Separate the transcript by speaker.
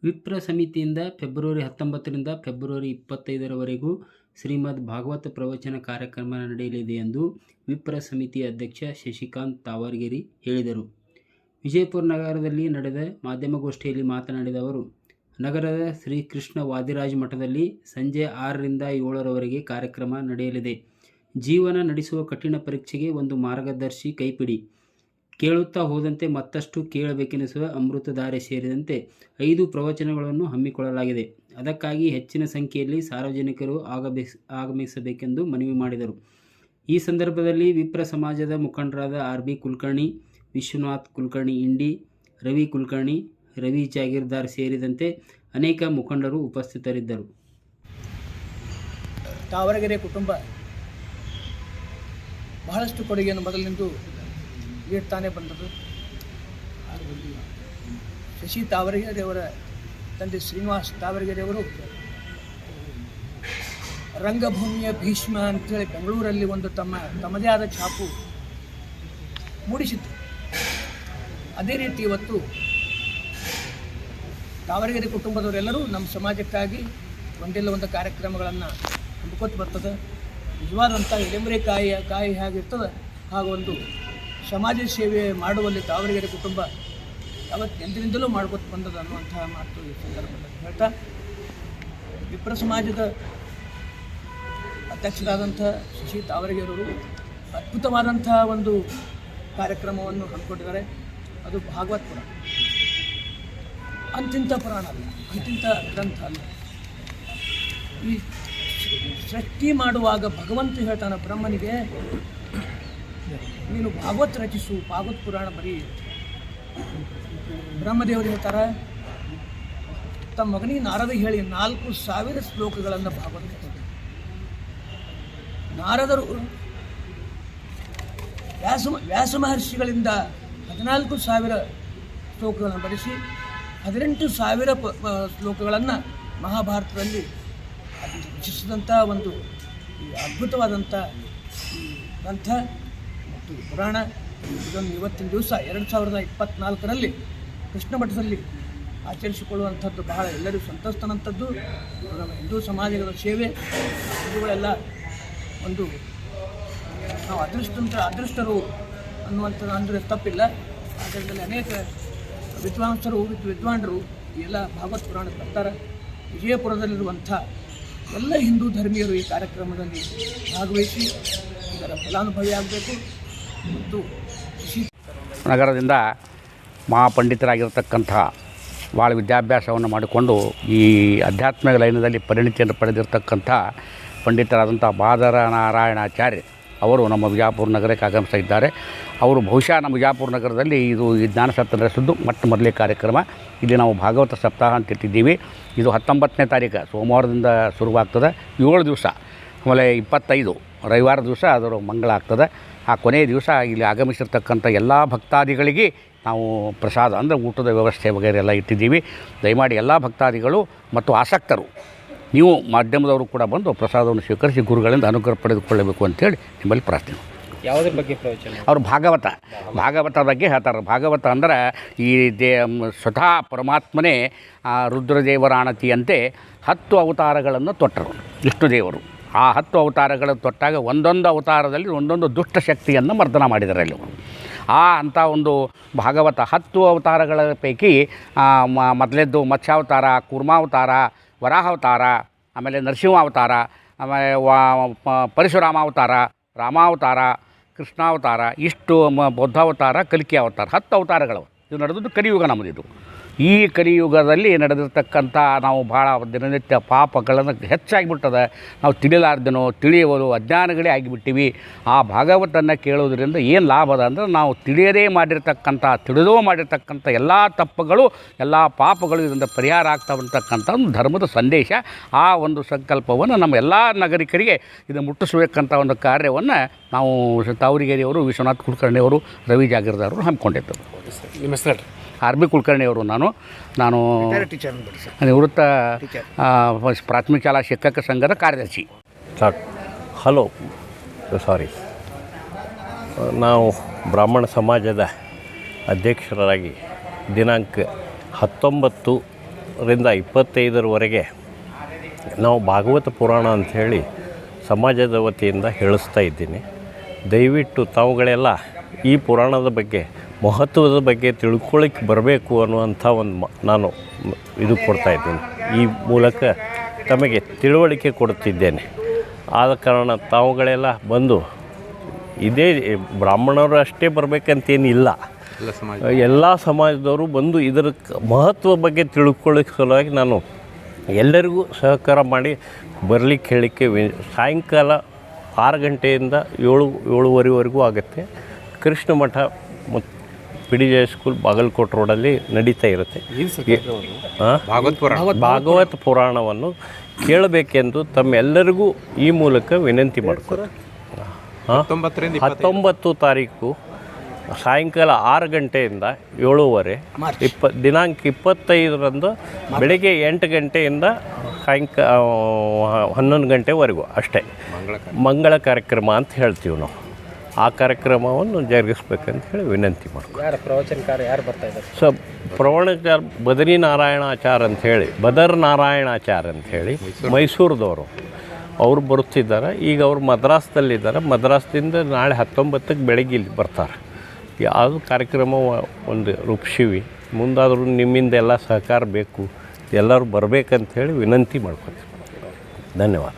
Speaker 1: ವಿಪ್ರ ಸಮಿತಿಯಿಂದ February 19ರಿಂದ February 25ರವರೆಗೂ ಶ್ರೀಮದ್ ಭಾಗವತ ಪ್ರವಚನ ಕಾರ್ಯಕ್ರಮ ನಡೆಯಲಿದೆ ಎಂದು ವಿಪ್ರ ಸಮಿತಿ ಅಧ್ಯಕ್ಷ ಶಶಿಕಾಂತ್ ತಾವರ್ಗೆರೆ ಹೇಳಿದರು. ವಿಜಯಪುರ ನಗರದಲ್ಲಿ ನಡೆದ ಮಾಧ್ಯಮಗೋಷ್ಠಿಯಲ್ಲಿ ಮಾತನಾಡಿದ ಅವರು, ನಗರದ ಶ್ರೀ ಕೃಷ್ಣ ವಾದಿರಾಜ ಮಠದಲ್ಲಿ ಸಂಜೆ 6ರಿಂದ 7ರವರೆಗೆ ಕಾರ್ಯಕ್ರಮ ನಡೆಯಲಿದೆ. ಜೀವನ ನಡೆಸುವ ಕಠಿಣ ಪರೀಕ್ಷೆಗೆ ಒಂದು ಮಾರ್ಗದರ್ಶಿ ಕೈಪಿಡಿ, ಕೇಳುತ್ತಾ ಹೋದಂತೆ ಮತ್ತಷ್ಟು ಕೇಳಬೇಕೆನಿಸುವ ಅಮೃತಧಾರೆ ಸೇರಿದಂತೆ 5 ಪ್ರವಚನಗಳನ್ನು ಹಮ್ಮಿಕೊಳ್ಳಲಾಗಿದೆ. ಅದಕ್ಕಾಗಿ ಹೆಚ್ಚಿನ ಸಂಖ್ಯೆಯಲ್ಲಿ ಸಾರ್ವಜನಿಕರು ಆಗಮಿಸಬೇಕೆಂದು ಮನವಿ ಮಾಡಿದರು. ಈ ಸಂದರ್ಭದಲ್ಲಿ ವಿಪ್ರ ಸಮಾಜದ ಮುಖಂಡರಾದ ಆರ್.ಬಿ. ಕುಲಕರ್ಣಿ, ವಿಶ್ವನಾಥ್ ಕುಲಕರ್ಣಿ ಇಂಡಿ, ರವಿ ಕುಲಕರ್ಣಿ, ರವಿ ಜಾಗೀರ್ದಾರ್ ಸೇರಿದಂತೆ ಅನೇಕ ಮುಖಂಡರು ಉಪಸ್ಥಿತರಿದ್ದರು.
Speaker 2: ತಾವರಗೆರೆ ಕುಟುಂಬ ಬಹಳಷ್ಟು ಕೊಡುಗೆಯನ್ನು ಮೊದಲಿನಿಂದ ನೀಡ್ತಾನೆ ಬಂದದ್ದು. ಶಶಿ ತಾವರಗೆರೆಯವರ ತಂದೆ ಶ್ರೀನಿವಾಸ್ ತಾವರಗೆರೆಯವರು ರಂಗಭೂಮಿಯ ಭೀಷ್ಮ ಅಂತೇಳಿ ಬೆಂಗಳೂರಲ್ಲಿ ಒಂದು ತಮ್ಮದೇ ಆದ ಛಾಪು ಮೂಡಿಸಿತ್ತು. ಅದೇ ರೀತಿ ಇವತ್ತು ತಾವರಗೆರೆ ಕುಟುಂಬದವರೆಲ್ಲರೂ ನಮ್ಮ ಸಮಾಜಕ್ಕಾಗಿ ಒಂದಿಲ್ಲ ಒಂದು ಕಾರ್ಯಕ್ರಮಗಳನ್ನು ಹಮ್ಮಿಕೊಟ್ಟು ಬರ್ತದೆ. ನಿಜವಾದಂಥ ಎಲೆಮರೆ ಕಾಯಿ ಹೇಗಿರ್ತದೆ ಹಾಗೂ ಒಂದು ಸಮಾಜ ಸೇವೆ ಮಾಡುವಲ್ಲಿ ತಾವರಗೆರೆ ಕುಟುಂಬ ಯಾವತ್ತೆಂದಿನಿಂದಲೂ ಮಾಡ್ಕೊತ ಬಂದದ ಅನ್ನುವಂತಹ ಮಾತು ಈ ಸಂದರ್ಭದಲ್ಲಿ ಹೇಳ್ತಾ, ವಿಪ್ರ ಸಮಾಜದ ಅಧ್ಯಕ್ಷರಾದಂಥ ಶಶಿ ತಾವರಗೆರೆಯವರು ಅದ್ಭುತವಾದಂಥ ಒಂದು ಕಾರ್ಯಕ್ರಮವನ್ನು ಹಮ್ಮಿಕೊಂಡಿದ್ದಾರೆ. ಅದು ಭಾಗವತ್ ಪುರಾಣ, ಅಂತಿಂಥ ಪುರಾಣ ಅಲ್ಲ, ಅಂತಿಂಥ ಗ್ರಂಥ ಅಲ್ಲ. ಈ ಸೃಷ್ಟಿ ಮಾಡುವಾಗ ಭಗವಂತ ಹೇಳ್ತಾನೆ ಬ್ರಹ್ಮನಿಗೆ, ನೀನು ಭಾಗವತ್ ರಚಿಸು, ಭಾಗವತ್ ಪುರಾಣ ಬರೀ. ಬ್ರಹ್ಮದೇವರು ಹೇಳ್ತಾರೆ ತಮ್ಮ ಮಗನಿಗೆ ನಾರದ ಹೇಳಿ 4,000 ಶ್ಲೋಕಗಳನ್ನು ಭಾಗವತ. ನಾರದರು ವ್ಯಾಸ ಮಹರ್ಷಿಗಳಿಂದ 14,000 ಶ್ಲೋಕಗಳನ್ನು ಬರೆಸಿ 18,000 ಶ್ಲೋಕಗಳನ್ನು ಮಹಾಭಾರತದಲ್ಲಿ ರಚಿಸಿದಂಥ ಒಂದು ಅದ್ಭುತವಾದಂಥ ಈ ಗ್ರಂಥ ಮತ್ತು ಪುರಾಣ. ಇದನ್ನು ಇವತ್ತಿನ ದಿವಸ 2024ರಲ್ಲಿ ಕೃಷ್ಣ ಮಠದಲ್ಲಿ ಆಚರಿಸಿಕೊಳ್ಳುವಂಥದ್ದು ಬಹಳ ಎಲ್ಲರಿಗೂ ಸಂತಸ್ತನಂಥದ್ದು. ನಮ್ಮ ಹಿಂದೂ ಸಮಾಜದ ಸೇವೆ ಇವುಗಳೆಲ್ಲ ಒಂದು ನಾವು ಅದೃಷ್ಟರು ಅನ್ನುವಂಥದ್ದು ಅಂದರೆ ತಪ್ಪಿಲ್ಲ. ಅದರಲ್ಲಿ ಅನೇಕ ವಿದ್ವಾಂಸರು ಎಲ್ಲ ಭಾಗವತ್ ಪುರಾಣ ಬರ್ತಾರೆ. ವಿಜಯಪುರದಲ್ಲಿರುವಂಥ ಎಲ್ಲ ಹಿಂದೂ ಧರ್ಮೀಯರು ಈ ಕಾರ್ಯಕ್ರಮದಲ್ಲಿ ಭಾಗವಹಿಸಿ ಇದರ ಫಲಾನುಭವಿ ಆಗಬೇಕು. ಮತ್ತು
Speaker 3: ನಗರದಿಂದ ಮಹಾಪಂಡಿತರಾಗಿರ್ತಕ್ಕಂಥ ಭಾಳ ವಿದ್ಯಾಭ್ಯಾಸವನ್ನು ಮಾಡಿಕೊಂಡು ಈ ಆಧ್ಯಾತ್ಮಿಕ ಲೈನದಲ್ಲಿ ಪರಿಣಿತಿಯನ್ನು ಪಡೆದಿರತಕ್ಕಂಥ ಪಂಡಿತರಾದಂಥ ಬಾದರ ನಾರಾಯಣಾಚಾರ್ಯ ಅವರು ನಮ್ಮ ವಿಜಯಪುರ ನಗರಕ್ಕೆ ಆಗಮಿಸ್ತಾ ಇದ್ದಾರೆ. ಅವರು ಬಹುಶಃ ನಮ್ಮ ವಿಜಯಪುರ ನಗರದಲ್ಲಿ ಇದು ಈ ಜ್ಞಾನಸತ್ರ ನಡೆಸಿದ್ದು ಮೊದಲೇ ಕಾರ್ಯಕ್ರಮ. ಇಲ್ಲಿ ನಾವು ಭಾಗವತ ಸಪ್ತಾಹ ಅಂತ ಇಟ್ಟಿದ್ದೀವಿ. ಇದು 19ನೇ ತಾರೀಕು ಸೋಮವಾರದಿಂದ ಶುರುವಾಗ್ತದೆ, 7 ದಿವಸ. ಆಮೇಲೆ 25 ರವಿವಾರ ದಿವಸ ಅದರ ಮಂಗಳ ಆಗ್ತದೆ. ಆ ಕೊನೆಯ ದಿವಸ ಇಲ್ಲಿ ಆಗಮಿಸಿರ್ತಕ್ಕಂಥ ಎಲ್ಲ ಭಕ್ತಾದಿಗಳಿಗೆ ನಾವು ಪ್ರಸಾದ ಅಂದರೆ ಊಟದ ವ್ಯವಸ್ಥೆ ವಗೈರೆ ಎಲ್ಲ ಇಟ್ಟಿದ್ದೀವಿ. ದಯಮಾಡಿ ಎಲ್ಲ ಭಕ್ತಾದಿಗಳು ಮತ್ತು ಆಸಕ್ತರು ನೀವು ಮಾಧ್ಯಮದವರು ಕೂಡ ಬಂದು ಪ್ರಸಾದವನ್ನು ಸ್ವೀಕರಿಸಿ ಗುರುಗಳಿಂದ ಅನುಗ್ರಹ ಪಡೆದುಕೊಳ್ಳಬೇಕು ಅಂತೇಳಿ ನಿಮ್ಮಲ್ಲಿ ಪ್ರಾರ್ಥನೆ.
Speaker 1: ಯಾವುದ್ರ ಬಗ್ಗೆ ಪ್ರವಚನ?
Speaker 3: ಅವರು ಭಾಗವತ ಬಗ್ಗೆ ಹೇಳ್ತಾರೆ. ಭಾಗವತ ಅಂದರೆ ಈ ಸ್ವತಃ ಪರಮಾತ್ಮನೇ ರುದ್ರದೇವರಾಣತಿಯಂತೆ 10 ಅವತಾರಗಳನ್ನು ತೊಟ್ಟರು ವಿಷ್ಣುದೇವರು. ಆ 10 ಅವತಾರಗಳನ್ನು ತೊಟ್ಟಾಗ ಒಂದೊಂದು ಅವತಾರದಲ್ಲಿ ಒಂದೊಂದು ದುಷ್ಟ ಶಕ್ತಿಯನ್ನು ಮರ್ದನ ಮಾಡಿದ್ದಾರೆ ಅಲ್ಲಿ ಅವರು. ಅಂಥ ಒಂದು ಭಾಗವತ 10 ಅವತಾರಗಳ ಪೈಕಿ ಮೊದಲೇದ್ದು ಮತ್ಸ್ಯಾವತಾರ, ಕೂರ್ಮಾವತಾರ, ವರಾಹಾವತಾರ, ಆಮೇಲೆ ನರಸಿಂಹಾವತಾರ, ಆಮೇಲೆ ಪರಶುರಾಮಾವತಾರ, ರಾಮಾವತಾರ, ಕೃಷ್ಣಾವತಾರ, ಇಷ್ಟು ಬೌದ್ಧಾವತಾರ, ಕಲ್ಕಿ ಅವತಾರ 10 ಅವತಾರಗಳು. ಇದು ನಡೆದದ್ದು ಕಲಿಯುಗ ನಮ್ಮದಿದು. ಈ ಕಲಿಯುಗದಲ್ಲಿ ನಡೆದಿರ್ತಕ್ಕಂಥ ನಾವು ಭಾಳ ದಿನನಿತ್ಯ ಪಾಪಗಳನ್ನು ಹೆಚ್ಚಾಗಿಬಿಟ್ಟದೆ. ನಾವು ತಿಳಿಲಾರ್ದೇನೋ ತಿಳಿಯುವುದು ಅಜ್ಞಾನಗಳೇ ಆಗಿಬಿಟ್ಟಿವಿ. ಆ ಭಾಗವತನ್ನು ಕೇಳೋದ್ರಿಂದ ಏನು ಲಾಭ ಅದ ಅಂದರೆ ನಾವು ತಿಳಿಯದೇ ತಿಳಿದೋ ಮಾಡಿರ್ತಕ್ಕಂಥ ಎಲ್ಲ ತಪ್ಪುಗಳು, ಎಲ್ಲ ಪಾಪಗಳು ಇದರಿಂದ ಪರಿಹಾರ ಆಗ್ತಾವಂತಕ್ಕಂಥ ಒಂದು ಧರ್ಮದ ಸಂದೇಶ. ಆ ಒಂದು ಸಂಕಲ್ಪವನ್ನು ನಮ್ಮ ಎಲ್ಲ ನಾಗರಿಕರಿಗೆ ಇದು ಮುಟ್ಟಿಸಬೇಕಂತ ಒಂದು ಕಾರ್ಯವನ್ನು ನಾವು ತಾವರಗೆರೆಯವರು, ವಿಶ್ವನಾಥ್ ಕುಲಕರ್ಣಿಯವರು, ರವಿ ಜಾಗೀರ್ದಾರರು ಹಮ್ಮಿಕೊಂಡಿದ್ದರು.
Speaker 4: ನಿಮ್ಮ ಹೆಸರು?
Speaker 3: ಆರ್.ಬಿ. ಕುಲಕರ್ಣಿಯವರು. ನಾನು ನಿವೃತ್ತ ಪ್ರಾಥಮಿಕ ಶಾಲಾ ಶಿಕ್ಷಕ ಸಂಘದ ಕಾರ್ಯದರ್ಶಿ.
Speaker 4: ಹಲೋ, ನಾವು ಬ್ರಾಹ್ಮಣ ಸಮಾಜದ ಅಧ್ಯಕ್ಷರಾಗಿ ದಿನಾಂಕ 19 ರಿಂದ 25ರವರೆಗೆ ನಾವು ಭಾಗವತ ಪುರಾಣ ಅಂಥೇಳಿ ಸಮಾಜದ ವತಿಯಿಂದ ಹೇಳಿಸ್ತಾ ಇದ್ದೀನಿ. ದಯವಿಟ್ಟು ತಾವುಗಳೆಲ್ಲ ಈ ಪುರಾಣದ ಬಗ್ಗೆ ಮಹತ್ವದ ಬಗ್ಗೆ ತಿಳ್ಕೊಳ್ಳಿಕ್ಕೆ ಬರಬೇಕು ಅನ್ನುವಂಥ ಒಂದು ನಾನು ಇದು ಕೊಡ್ತಾಯಿದ್ದೀನಿ. ಈ ಮೂಲಕ ತಮಗೆ ತಿಳುವಳಿಕೆ ಕೊಡುತ್ತಿದ್ದೇನೆ. ಆದ ಕಾರಣ ತಾವುಗಳೆಲ್ಲ ಬಂದು ಇದೇ ಬ್ರಾಹ್ಮಣರು ಅಷ್ಟೇ ಬರಬೇಕಂತೇನಿಲ್ಲ, ಎಲ್ಲ ಸಮಾಜದವರು ಬಂದು ಇದರ ಮಹತ್ವ ಬಗ್ಗೆ ತಿಳ್ಕೊಳ್ಳಿಕ್ಕೆ ಸಲುವಾಗಿ ನಾನು ಎಲ್ಲರಿಗೂ ಸಹಕಾರ ಮಾಡಿ ಬರಲಿಕ್ಕೆ ಹೇಳಲಿಕ್ಕೆ ಸಾಯಂಕಾಲ 6 ಗಂಟೆಯಿಂದ 7-7:30ವರೆಗೂ ಆಗುತ್ತೆ. ಕೃಷ್ಣ ಮಠ ಮತ್ತು PDJ ಸ್ಕೂಲ್ ಬಾಗಲಕೋಟೆ ರೋಡಲ್ಲಿ ನಡೀತಾ ಇರುತ್ತೆ. ಭಾಗವತ ಪುರಾಣವನ್ನು ಕೇಳಬೇಕೆಂದು ತಮ್ಮೆಲ್ಲರಿಗೂ ಈ ಮೂಲಕ ವಿನಂತಿ ಮಾಡ್ತಾರೆ. 19 ತಾರೀಕು ಸಾಯಂಕಾಲ 6 ಗಂಟೆಯಿಂದ 7:30, ದಿನಾಂಕ 25ರಂದು ಬೆಳಗ್ಗೆ 8 ಗಂಟೆಯಿಂದ ಸಾಯಂಕಾಲ 11 ಗಂಟೆವರೆಗೂ ಅಷ್ಟೇ ಮಂಗಳ ಕಾರ್ಯಕ್ರಮ ಅಂತ ಹೇಳ್ತೀವಿ ನಾವು. ಆ ಕಾರ್ಯಕ್ರಮವನ್ನು ಜರುಗಿಸ್ಬೇಕಂತ ಹೇಳಿ ವಿನಂತಿ ಮಾಡ್ತೀವಿ.
Speaker 5: ಪ್ರವಚನಕಾರ ಯಾರು ಬರ್ತಾ ಇದ್ದಾರೆ?
Speaker 4: ಪ್ರವಚನಕಾರ ಬದರಿ ನಾರಾಯಣಾಚಾರ್ಯ ಅಂಥೇಳಿ, ಬದರ್ ನಾರಾಯಣಾಚಾರ್ಯ ಅಂಥೇಳಿ ಮೈಸೂರದವರು ಅವರು ಬರುತ್ತಿದ್ದಾರೆ. ಈಗ ಅವರು ಮದ್ರಾಸ್ದಲ್ಲಿದ್ದಾರೆ. ಮದ್ರಾಸ್ದಿಂದ ನಾಳೆ 19ಕ್ಕೆ ಬೆಳಗ್ಗೆ ಇಲ್ಲಿ ಬರ್ತಾರೆ. ಯಾವುದು ಕಾರ್ಯಕ್ರಮ ಒಂದು ರೂಪಿಸಿವಿ. ಮುಂದಾದರೂ ನಿಮ್ಮಿಂದ ಎಲ್ಲ ಸಹಕಾರ ಬೇಕು, ಎಲ್ಲರೂ ಬರಬೇಕಂತ ಹೇಳಿ ವಿನಂತಿ ಮಾಡ್ಕೊತೀವಿ. ಧನ್ಯವಾದ.